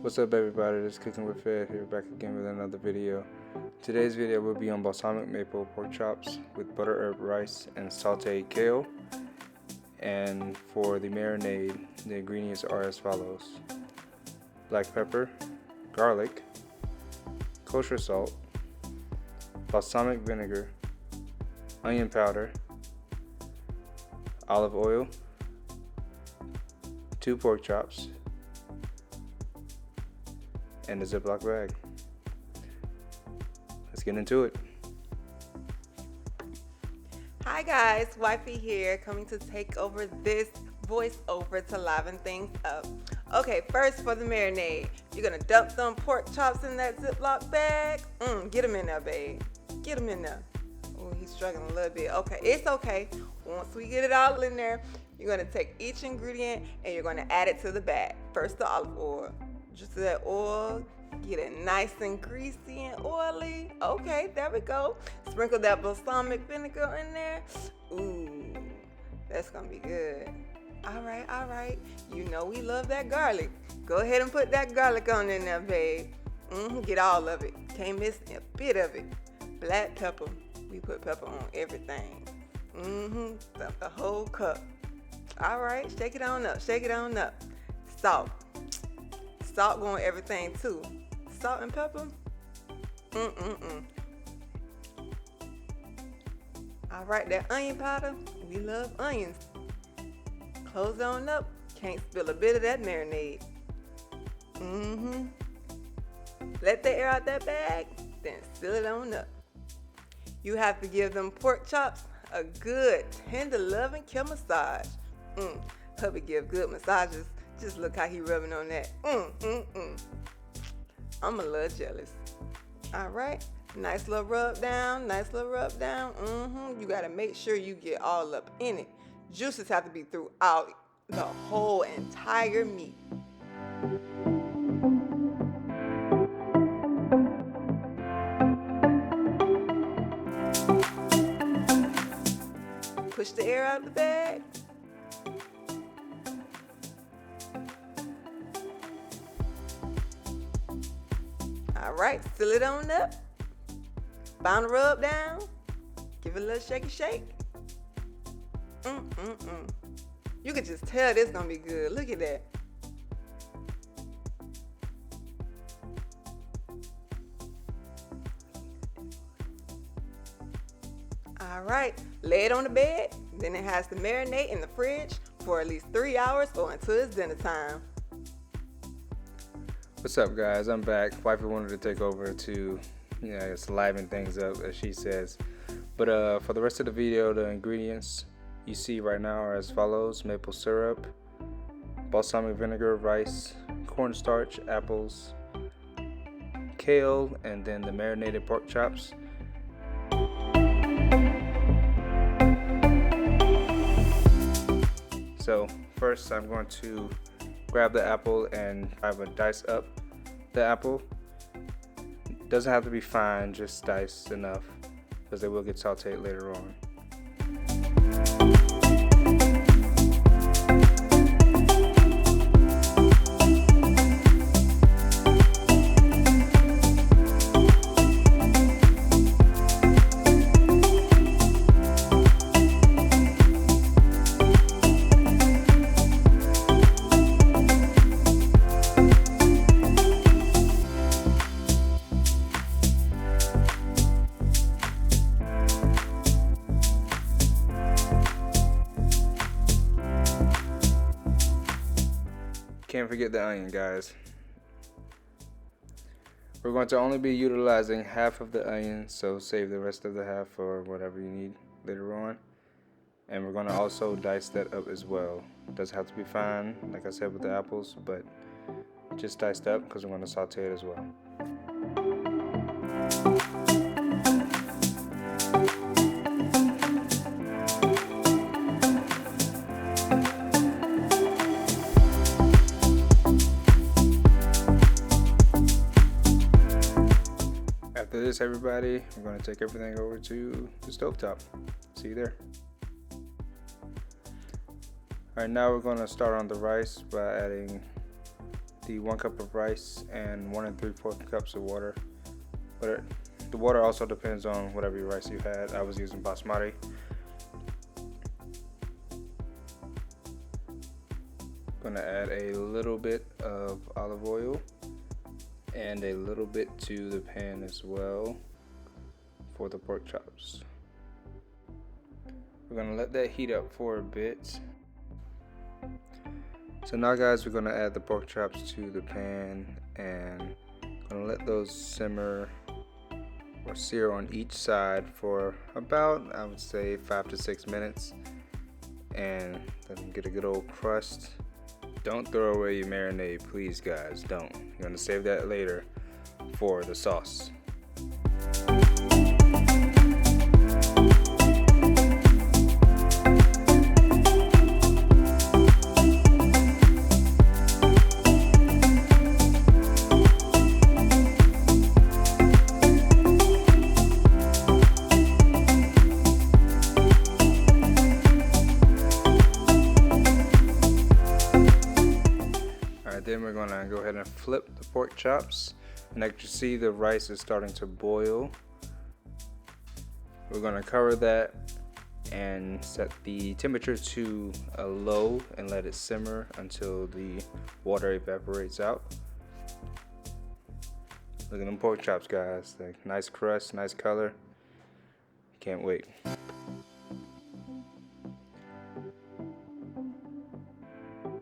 What's up everybody, this is Cooking with Fed here, back again with another video. Today's video will be on balsamic maple pork chops with butter herb rice and sauteed kale. And for the marinade, the ingredients are as follows: black pepper, garlic, kosher salt, balsamic vinegar, onion powder, olive oil, 2 pork chops, and a Ziploc bag. Let's get into it. Hi guys, Wifey here, coming to take over this voiceover to liven things up. Okay, first for the marinade, you're gonna dump some pork chops in that Ziploc bag. Get them in there, babe. Get them in there. Oh, he's struggling a little bit. Okay, it's okay. Once we get it all in there, you're gonna take each ingredient and you're gonna add it to the bag. First, the olive oil. Just that oil, get it nice and greasy and oily. Okay, there we go. Sprinkle that balsamic vinegar in there. Ooh, that's gonna be good. All right. You know we love that garlic. Go ahead and put that garlic on in there, babe. Get all of it. Can't miss a bit of it. Black pepper. We put pepper on everything. The whole cup. All right, shake it on up. Salt. Salt going everything too. Salt and pepper. All right, that onion powder. We love onions. Close on up. Can't spill a bit of that marinade. Let the air out that bag, then seal it on up. You have to give them pork chops a good, tender, loving care massage. Hubby give good massages. Just look how he rubbing on that. I'm a little jealous. All right, nice little rub down. You gotta make sure you get all up in it. Juices have to be throughout the whole entire meat. Push the air out of the bag. All right, seal it on up. Bound to rub down. Give it a little shaky shake. You can just tell this gonna be good. Look at that. All right, lay it on the bed. Then it has to marinate in the fridge for at least 3 hours or until it's dinner time. What's up guys, I'm back. Wifey wanted to take over to, just liven things up as she says. But for the rest of the video, the ingredients you see right now are as follows: maple syrup, balsamic vinegar, rice, cornstarch, apples, kale, and then the marinated pork chops. So first I'm going to grab the apple and I will dice up the apple. Doesn't have to be fine, just dice enough because they will get sauteed later on. Can't forget the onion, guys. We're going to only be utilizing half of the onion, so save the rest of the half for whatever you need later on. And we're going to also dice that up as well. It doesn't have to be fine, like I said with the apples, but just diced up because we're going to saute it as well. After this, everybody, we're going to take everything over to the stovetop. See you there. Alright, now we're going to start on the rice by adding the 1 cup of rice and 1 3/4 cups of water. But the water also depends on whatever your rice you had. I was using basmati. Gonna add a little bit of olive oil and a little bit to the pan as well for the pork chops. We're gonna let that heat up for a bit. So now guys, we're gonna add the pork chops to the pan and gonna let those simmer or sear on each side for about, I would say, 5 to 6 minutes, and let them get a good old crust. Don't throw away your marinade, please guys, don't. You're gonna save that later for the sauce. Then we're gonna go ahead and flip the pork chops, and as you see, the rice is starting to boil. We're gonna cover that and set the temperature to a low and let it simmer until the water evaporates out. Look at them pork chops, guys. Like, nice crust, nice color. Can't wait.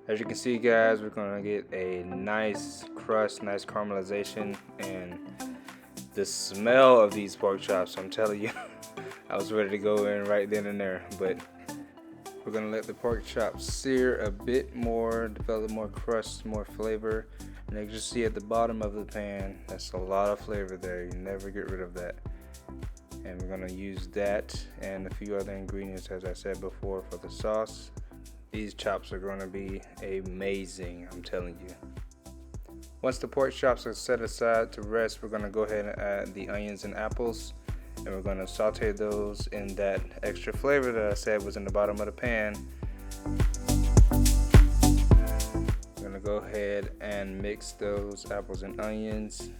As you can see guys, we're gonna get a nice crust, nice caramelization, and the smell of these pork chops, I'm telling you, I was ready to go in right then and there. But we're gonna let the pork chops sear a bit more, develop more crust, more flavor. And as you see at the bottom of the pan, that's a lot of flavor there. You never get rid of that. And we're gonna use that and a few other ingredients, as I said before, for the sauce. These chops are going to be amazing, I'm telling you. Once the pork chops are set aside to rest, we're going to go ahead and add the onions and apples, and we're going to saute those in that extra flavor that I said was in the bottom of the pan. We're going to go ahead and mix those apples and onions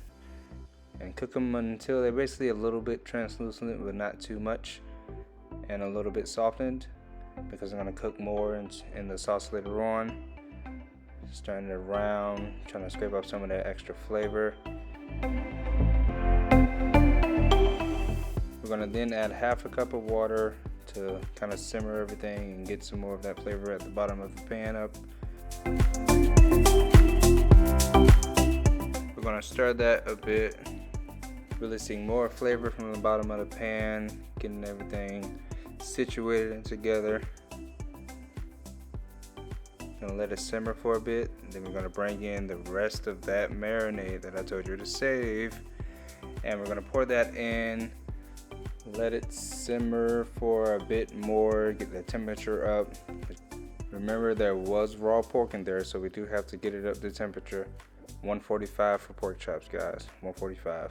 and cook them until they're basically a little bit translucent, but not too much, and a little bit softened, because I'm going to cook more in the sauce later on. Just turning it around, trying to scrape up some of that extra flavor. We're going to then add half a cup of water to kind of simmer everything and get some more of that flavor at the bottom of the pan up. We're going to stir that a bit, releasing more flavor from the bottom of the pan, getting everything situated and together. Gonna let it simmer for a bit, and then we're gonna bring in the rest of that marinade that I told you to save, and we're gonna pour that in, let it simmer for a bit more, get the temperature up. Remember, there was raw pork in there, so we do have to get it up to temperature. 145 for pork chops, guys. 145.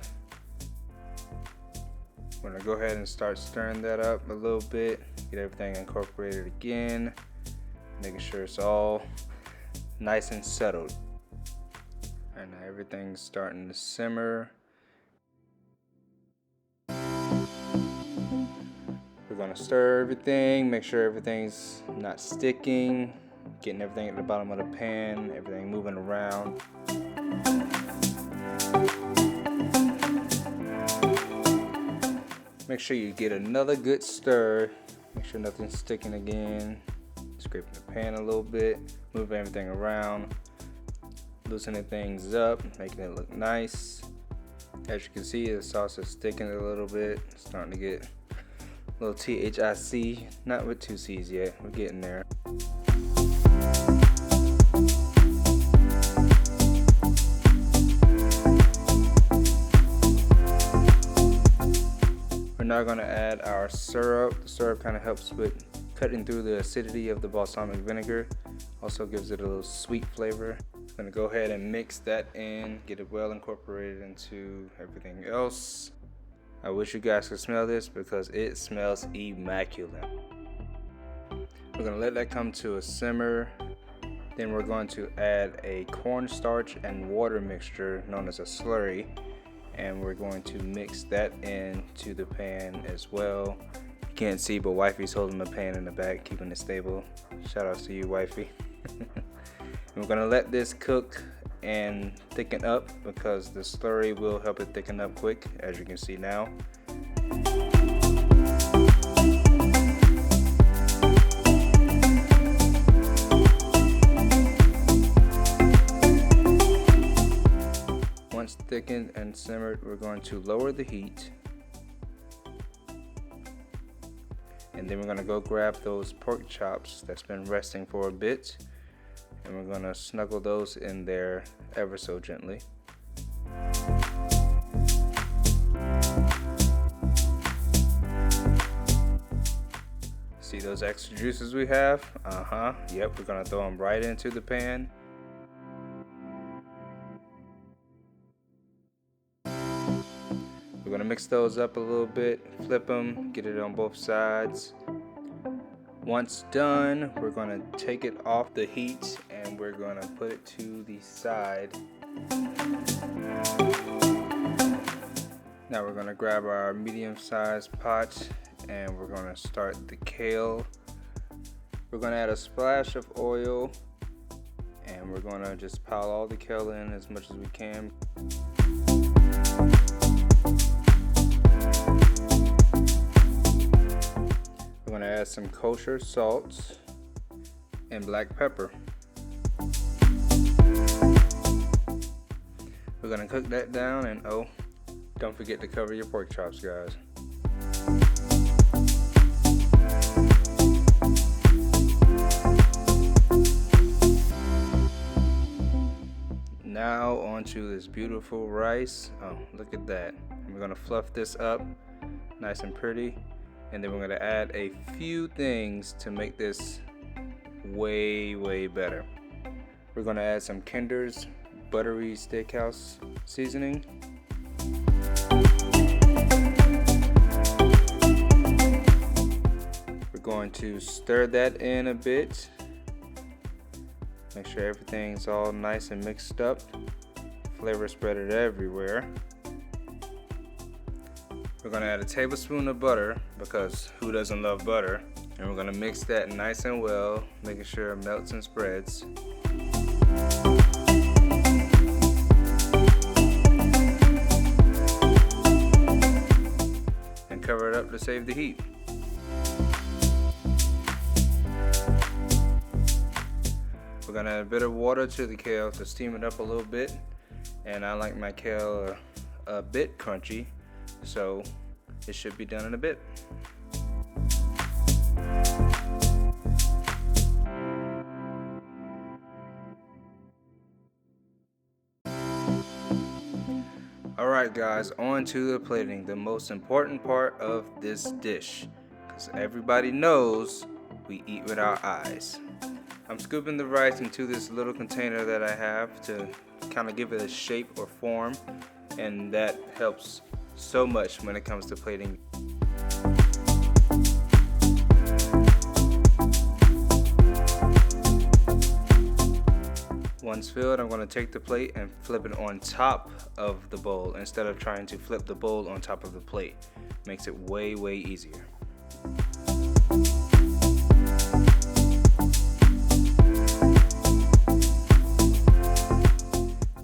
We're gonna go ahead and start stirring that up a little bit, get everything incorporated again, making sure it's all nice and settled. And now everything's starting to simmer. We're gonna stir everything, make sure everything's not sticking, getting everything at the bottom of the pan, everything moving around. Make sure you get another good stir. Make sure nothing's sticking again. Scraping the pan a little bit, moving everything around, loosening things up, making it look nice. As you can see, the sauce is sticking a little bit, starting to get a little THIC, not with 2 C's yet. We're getting there. We're now going to add our syrup. The syrup kind of helps with cutting through the acidity of the balsamic vinegar. Also gives it a little sweet flavor. I'm going to go ahead and mix that in, get it well incorporated into everything else. I wish you guys could smell this because it smells immaculate. We're going to let that come to a simmer. Then we're going to add a cornstarch and water mixture known as a slurry, and we're going to mix that into the pan as well. You can't see, but wifey's holding the pan in the back, keeping it stable. Shout out to you, wifey. We're gonna let this cook and thicken up because the slurry will help it thicken up quick, as you can see now. Once thickened and simmered, we're going to lower the heat, and then we're going to go grab those pork chops that's been resting for a bit, and we're going to snuggle those in there ever so gently. See those extra juices we have? Yep, we're going to throw them right into the pan. We're going to mix those up a little bit, flip them, get it on both sides. Once done, we're going to take it off the heat and we're going to put it to the side. Now we're going to grab our medium-sized pot and we're going to start the kale. We're going to add a splash of oil and we're going to just pile all the kale in as much as we can. We're going to add some kosher salt and black pepper. We're going to cook that down, and oh, don't forget to cover your pork chops, guys. Now onto this beautiful rice. Oh, look at that. We're going to fluff this up nice and pretty. And then we're going to add a few things to make this way better. We're going to add some Kinder's buttery steakhouse seasoning. We're going to stir that in a bit. Make sure everything's all nice and mixed up. Flavor spread it everywhere. We're going to add a tablespoon of butter, because who doesn't love butter? And we're going to mix that nice and well, making sure it melts and spreads. And cover it up to save the heat. We're going to add a bit of water to the kale to steam it up a little bit. And I like my kale a bit crunchy, so it should be done in a bit. Alright guys, on to the plating, the most important part of this dish, because everybody knows we eat with our eyes. I'm scooping the rice into this little container that I have to kind of give it a shape or form, and that helps so much when it comes to plating. Once filled, I'm going to take the plate and flip it on top of the bowl instead of trying to flip the bowl on top of the plate. Makes it way easier.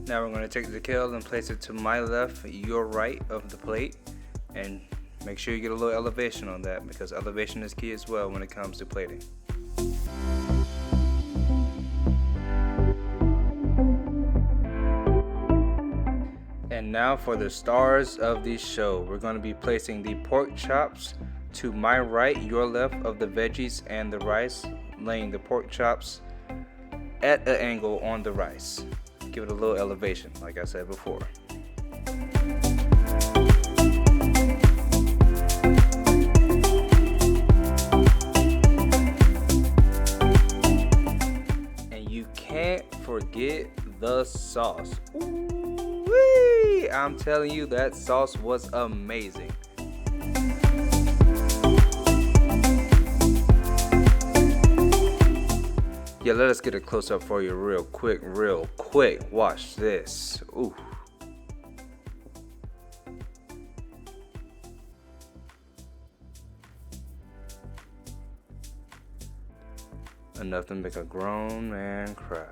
Now we're going to take the kale and place it to my left, your right of the plate, and make sure you get a little elevation on that, because elevation is key as well when it comes to plating. And now for the stars of the show. We're going to be placing the pork chops to my right, your left of the veggies and the rice, laying the pork chops at an angle on the rice. Give it a little elevation, like I said before. And you can't forget the sauce. Ooh-wee! I'm telling you, that sauce was amazing. Yeah, let us get a close up for you real quick, real quick. Watch this. Ooh. Enough to make a grown man cry.